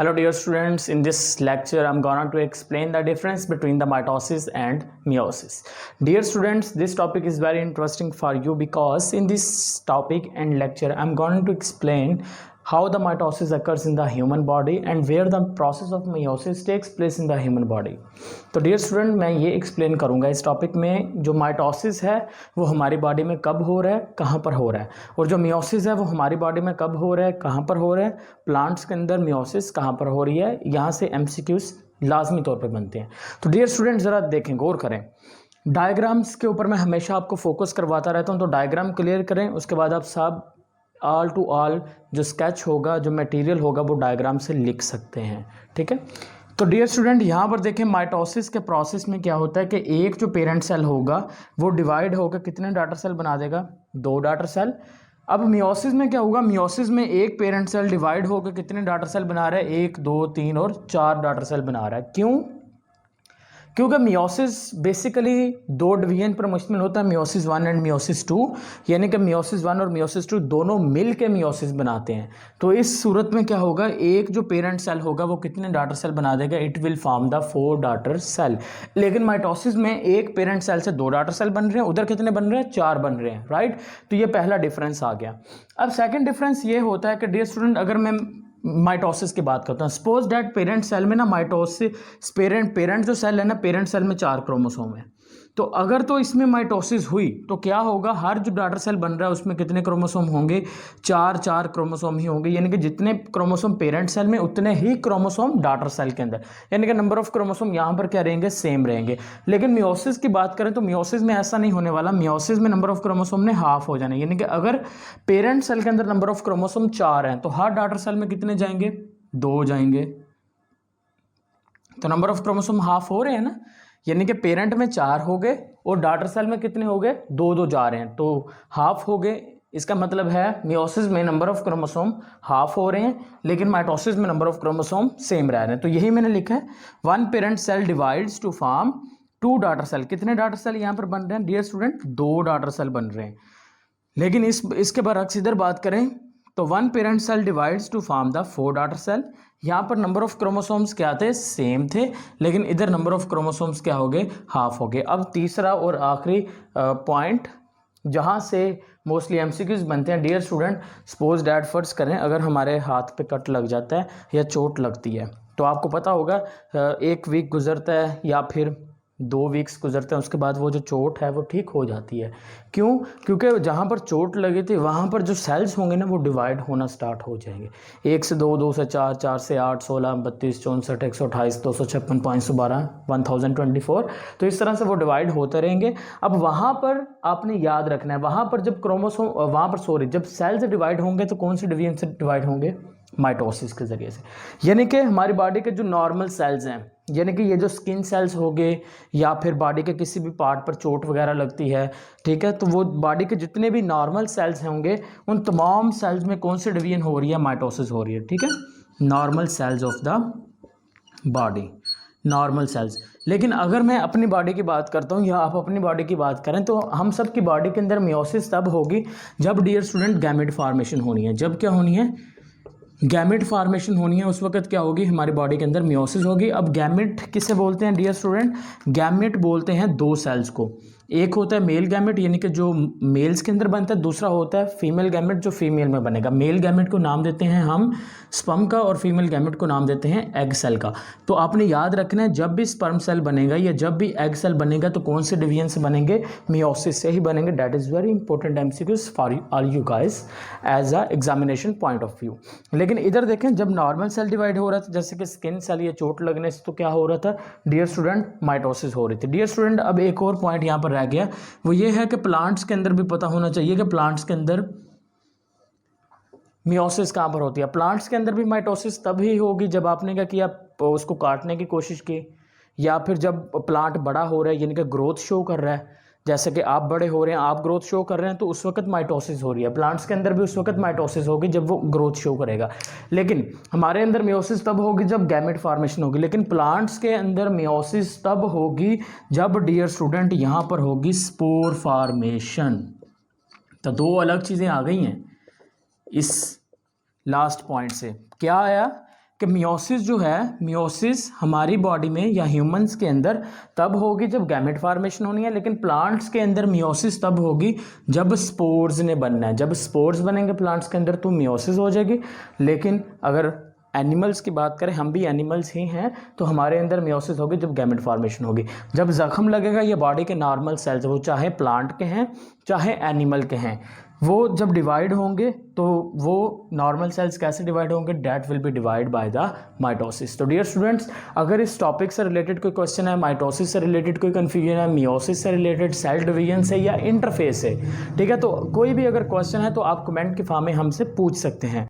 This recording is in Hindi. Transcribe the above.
Hello dear students, in this lecture I'm going to explain the difference between the mitosis and meiosis. Dear students, this topic is very interesting for you because in this topic and lecture I'm going to explain how the mitosis occurs in the human body and where the process of meiosis takes place in the human body. तो डियर स्टूडेंट, मैं ये एक्सप्लेन करूँगा इस टॉपिक में जो माइटोसिस है वो हमारी बॉडी में कब हो रहा है, कहाँ पर हो रहा है, और जो मियोसिस है वो हमारी बॉडी में कब हो रहा है, कहाँ पर हो रहा है, प्लांट्स के अंदर मियोसिस कहाँ पर हो रही है। यहाँ से एमसीक्यूज लाजमी तौर पर बनते हैं। तो डियर स्टूडेंट ज़रा देखें, गौर करें। डायग्राम्स के ऊपर मैं हमेशा आपको फोकस करवाता रहता हूँ, तो डायग्राम क्लियर करें, उसके बाद आप सब ऑल टू ऑल जो स्केच होगा, जो मटेरियल होगा वो डायग्राम से लिख सकते हैं। ठीक है, तो डियर स्टूडेंट यहाँ पर देखें माइटोसिस के प्रोसेस में क्या होता है कि एक जो पेरेंट सेल होगा वो डिवाइड होकर कितने डॉटर सेल बना देगा, 2 डॉटर सेल। अब मियोसिस में क्या होगा, मियोसिस में एक पेरेंट सेल डिवाइड होकर कितने डॉटर सेल बना रहा है, 1 2 3 और 4 डॉटर सेल बना रहा है। क्यों? क्योंकि मियोसिस बेसिकली 2 डिवीजन पर मुश्तमिल होता है, मियोसिस 1 एंड मियोसिस 2, यानी कि मियोसिस 1 और मियोसिस 2 दोनों मिल के मियोसिस बनाते हैं। तो इस सूरत में क्या होगा, एक जो पेरेंट सेल होगा वो कितने डॉटर सेल बना देगा, it will form the 4 daughter cell. लेकिन माइटोसिस में एक पेरेंट सेल से 2 डॉटर सेल बन रहे हैं, उधर कितने बन रहे हैं, 4 बन रहे हैं, राइट। तो ये पहला डिफरेंस आ गया। अब सेकेंड डिफरेंस ये होता है कि डियर स्टूडेंट, अगर मैं माइटोसिस की बात करता हूँ, सपोज डैट पेरेंट सेल में ना माइटोसिस पेरेंट जो सेल है ना, पेरेंट सेल में 4 क्रोमोसोम है। तो अगर तो इसमें माइटोसिस हुई तो क्या होगा, हर जो डॉटर सेल बन रहा है उसमें कितने क्रोमोसोम होंगे, 4 क्रोमोसोम ही होंगे। यानी कि जितने क्रोमोसोम पेरेंट सेल में उतने ही क्रोमोसोम डॉटर सेल के अंदर, यानी कि नंबर ऑफ क्रोमोसोम यहाँ पर क्या रहेंगे, सेम रहेंगे। लेकिन मियोसिस की बात करें तो मियोसिस में ऐसा नहीं होने वाला। मियोसिस में नंबर ऑफ क्रोमोसोम ने हाफ हो जाना, यानी कि अगर पेरेंट सेल के अंदर नंबर ऑफ क्रोमोसोम 4 हैं तो हर डॉटर सेल में कितने जाएंगे, 2 जाएंगे। तो नंबर ऑफ क्रोमोसोम हाफ हो रहे हैं ना, यानी कि पेरेंट में 4 हो गए और डॉटर सेल में कितने हो गए, 2 जा रहे हैं, तो हाफ हो गए। इसका मतलब है मियोसिस में नंबर ऑफ क्रोमोसोम हाफ हो रहे हैं, लेकिन माइटोसिस में नंबर ऑफ क्रोमोसोम सेम रह रहे हैं। तो यही मैंने लिखा है, 1 parent cell divides to form 2 daughter cell. कितने डॉटर सेल यहाँ पर बन रहे हैं डियर स्टूडेंट, 2 डॉटर सेल बन रहे हैं। लेकिन इसके बरक्स इधर बात करें तो 1 parent cell divides to form the 4 daughter cell. यहाँ पर नंबर ऑफ क्रोमोसोम्स क्या थे, सेम थे, लेकिन इधर नंबर ऑफ क्रोमोसोम्स क्या हो गए, हाफ हो गए। अब तीसरा और आखिरी पॉइंट जहाँ से मोस्टली एमसीक्यूज बनते हैं डियर स्टूडेंट, सपोज डैट फर्ज करें अगर हमारे हाथ पे कट लग जाता है या चोट लगती है, तो आपको पता होगा 1 वीक गुजरता है या फिर 2 वीक्स गुजरते हैं, उसके बाद वो जो चोट है वो ठीक हो जाती है। क्यों? क्योंकि जहाँ पर चोट लगी थी वहाँ पर जो सेल्स होंगे ना वो डिवाइड होना स्टार्ट हो जाएंगे। 1 से 2, 2 से 4, 4 से 8, 16, 32, 64, 128, 256, 512, 1024। तो इस तरह से वो डिवाइड होते रहेंगे। अब वहाँ पर आपने याद रखना है, वहाँ पर जब जब सेल्स डिवाइड होंगे तो कौन से डिवीजन से डिवाइड होंगे, माइटोसिस के ज़रिए से। यानी कि हमारी बॉडी के जो नॉर्मल सेल्स हैं, यानी कि ये जो स्किन सेल्स हो गए या फिर बॉडी के किसी भी पार्ट पर चोट वगैरह लगती है, ठीक है, तो वो बॉडी के जितने भी नॉर्मल सेल्स होंगे उन तमाम सेल्स में कौन सी डिवीजन हो रही है, माइटोसिस हो रही है। ठीक है, normal sales of the body, normal sales. लेकिन अगर मैं अपनी बॉडी की बात करता हूँ या आप अपनी बॉडी की बात करें तो हम सब की बॉडी के अंदर मियोसिस तब होगी जब डियर स्टूडेंट गैमेट फॉर्मेशन होनी है। जब क्या होनी है, गैमेट फॉर्मेशन होनी है, उस वक्त क्या होगी, हमारी बॉडी के अंदर मियोसिस होगी। अब गैमेट किसे बोलते हैं डियर स्टूडेंट, गैमेट बोलते हैं 2 सेल्स को। एक होता है मेल गैमेट यानी कि जो मेल्स के अंदर बनता है, दूसरा होता है फीमेल गैमेट जो फीमेल में बनेगा। मेल गैमेट को नाम देते हैं हम स्पर्म का और फीमेल गैमेट को नाम देते हैं एग सेल का। तो आपने याद रखना है, जब भी स्पर्म सेल बनेगा या जब भी एग सेल बनेगा तो कौन से डिवीजन से बनेंगे, मियोसिस से ही बनेंगे। That is very important MCQs for all you guys as a examination point of view. लेकिन इधर देखें, जब नॉर्मल सेल डिवाइड हो रहा था जैसे कि स्किन सेल या चोट लगने से, तो क्या हो रहा था डियर स्टूडेंट, माइटोसिस हो रही थी। डियर स्टूडेंट, अब एक और पॉइंट यहाँ पर रह गया, वो ये है कि प्लांट्स के अंदर भी पता होना चाहिए कि प्लांट्स के अंदर मियोसिस कहाँ पर होती है। प्लांट्स के अंदर भी माइटोसिस तब ही होगी जब आपने क्या किया, उसको काटने की कोशिश की, या फिर जब प्लांट बड़ा हो रहा है यानी कि ग्रोथ शो कर रहा है, जैसे कि आप बड़े हो रहे हैं, आप ग्रोथ शो कर रहे हैं, तो उस वक्त माइटोसिस हो रही है। प्लांट्स के अंदर भी उस वक्त माइटोसिस होगी जब वो ग्रोथ शो करेगा। लेकिन हमारे अंदर मियोसिस तब होगी जब गैमेट फॉर्मेशन होगी। लेकिन प्लांट्स के अंदर मियोसिस तब होगी जब डियर स्टूडेंट यहाँ पर होगी स्पोर फॉर्मेशन। तो 2 अलग चीज़ें आ गई हैं इस लास्ट पॉइंट से। क्या आया कि मियोसिस जो है, मियोसिस हमारी बॉडी में या ह्यूमंस के अंदर तब होगी जब गैमेट फॉर्मेशन होनी है, लेकिन प्लांट्स के अंदर मियोसिस तब होगी जब स्पोर्स ने बनना है। जब स्पोर्स बनेंगे प्लांट्स के अंदर तो मियोसिस हो जाएगी। लेकिन अगर एनिमल्स की बात करें, हम भी एनिमल्स ही हैं, तो हमारे अंदर मियोसिस होगी जब गैमेट फॉर्मेशन होगी। जब जख्म लगेगा ये बॉडी के नॉर्मल सेल्स, वो चाहे प्लांट के हैं चाहे एनिमल के हैं, वो जब डिवाइड होंगे तो वो नॉर्मल सेल्स कैसे डिवाइड होंगे, that will be divide by the mitosis. तो डियर स्टूडेंट्स, अगर इस टॉपिक से रिलेटेड कोई क्वेश्चन है, माइटोसिस से रिलेटेड कोई कन्फ्यूजन है, मियोसिस से रिलेटेड, सेल डिवीजन से या इंटरफेस से, ठीक है, तो कोई भी अगर क्वेश्चन है तो आप कमेंट के फॉर्म में हमसे पूछ सकते हैं।